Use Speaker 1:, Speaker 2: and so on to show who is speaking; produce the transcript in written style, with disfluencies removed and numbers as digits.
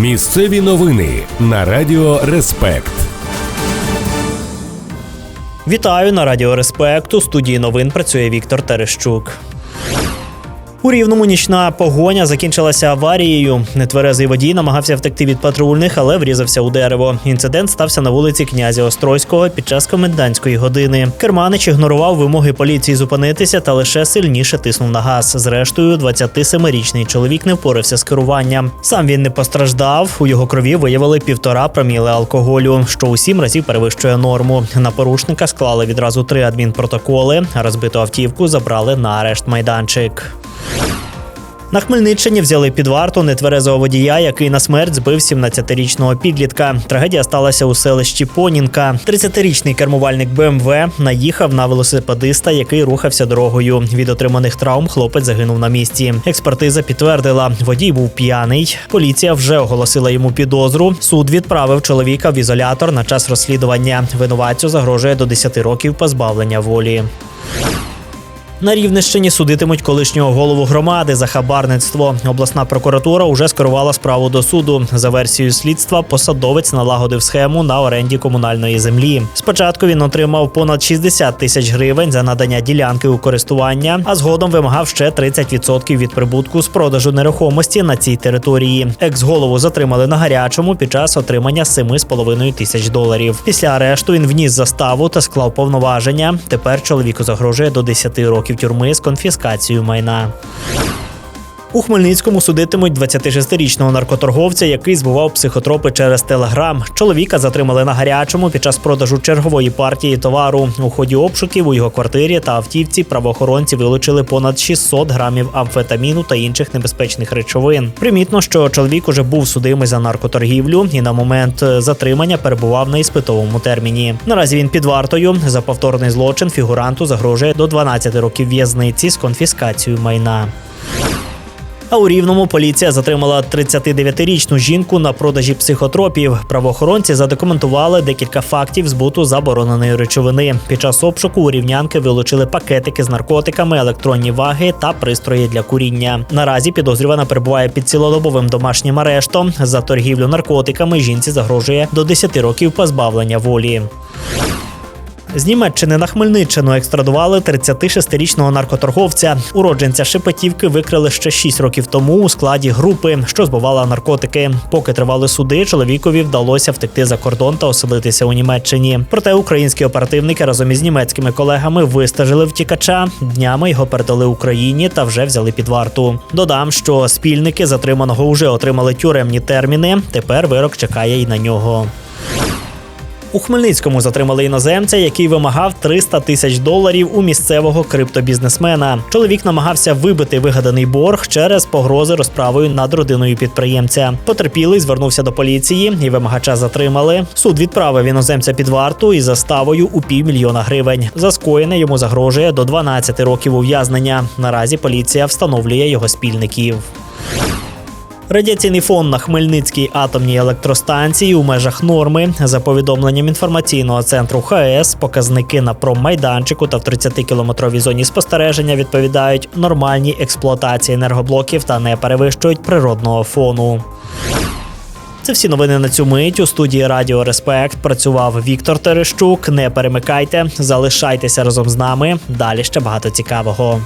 Speaker 1: Місцеві новини на Радіо Респект.
Speaker 2: Вітаю на Радіо Респект. У студії новин працює Віктор Терещук. У Рівному нічна погоня закінчилася аварією. Нетверезий водій намагався втекти від патрульних, але врізався у дерево. Інцидент стався на вулиці Князя Острозького під час комендантської години. Керманич ігнорував вимоги поліції зупинитися та лише сильніше тиснув на газ. Зрештою, 27-річний чоловік не впорався з керуванням. Сам він не постраждав. У його крові виявили 1,5 проміли алкоголю, що у 7 разів перевищує норму. На порушника склали відразу 3 адмінпротоколи, а розбиту автівку забрали на арешт-майданчик. На Хмельниччині взяли під варту нетверезого водія, який на смерть збив 17-річного підлітка. Трагедія сталася у селищі Понінка. 30-річний кермувальник БМВ наїхав на велосипедиста, який рухався дорогою. Від отриманих травм хлопець загинув на місці. Експертиза підтвердила, водій був п'яний. Поліція вже оголосила йому підозру. Суд відправив чоловіка в ізолятор на час розслідування. Винуватцю загрожує до 10 років позбавлення волі. На Рівненщині судитимуть колишнього голову громади за хабарництво. Обласна прокуратура уже скерувала справу до суду. За версією слідства, посадовець налагодив схему на оренді комунальної землі. Спочатку він отримав понад 60 тисяч гривень за надання ділянки у користування, а згодом вимагав ще 30% від прибутку з продажу нерухомості на цій території. Екс-голову затримали на гарячому під час отримання $7,5 тисяч. Після арешту він вніс заставу та склав повноваження. Тепер чоловіку загрожує до 10 років тюрми з конфіскацією майна. У Хмельницькому судитимуть 26-річного наркоторговця, який збував психотропи через Телеграм. Чоловіка затримали на гарячому під час продажу чергової партії товару. У ході обшуків у його квартирі та автівці правоохоронці вилучили понад 600 грамів амфетаміну та інших небезпечних речовин. Примітно, що чоловік уже був судимий за наркоторгівлю і на момент затримання перебував на іспитовому терміні. Наразі він під вартою. За повторний злочин фігуранту загрожує до 12 років в'язниці з конфіскацією майна. А у Рівному поліція затримала 39-річну жінку на продажі психотропів. Правоохоронці задокументували декілька фактів збуту забороненої речовини. Під час обшуку у рівнянки вилучили пакетики з наркотиками, електронні ваги та пристрої для куріння. Наразі підозрювана перебуває під цілодобовим домашнім арештом. За торгівлю наркотиками жінці загрожує до 10 років позбавлення волі. З Німеччини на Хмельниччину екстрадували 36-річного наркоторговця. Уродженця Шепетівки викрили ще 6 років тому у складі групи, що збувала наркотики. Поки тривали суди, чоловікові вдалося втекти за кордон та оселитися у Німеччині. Проте українські оперативники разом із німецькими колегами вистежили втікача. Днями його передали Україні та вже взяли під варту. Додам, що спільники затриманого вже отримали тюремні терміни. Тепер вирок чекає і на нього. У Хмельницькому затримали іноземця, який вимагав $300 тисяч у місцевого криптобізнесмена. Чоловік намагався вибити вигаданий борг через погрози розправою над родиною підприємця. Потерпілий звернувся до поліції і вимагача затримали. Суд відправив іноземця під варту із заставою у $500 000. За скоєне йому загрожує до 12 років ув'язнення. Наразі поліція встановлює його спільників. Радіаційний фон на Хмельницькій атомній електростанції у межах норми. За повідомленням інформаційного центру ХАЕС, показники на проммайданчику та в 30-кілометровій зоні спостереження відповідають нормальній експлуатації енергоблоків та не перевищують природного фону. Це всі новини на цю мить. У студії Радіо Респект працював Віктор Терещук. Не перемикайте, залишайтеся разом з нами. Далі ще багато цікавого.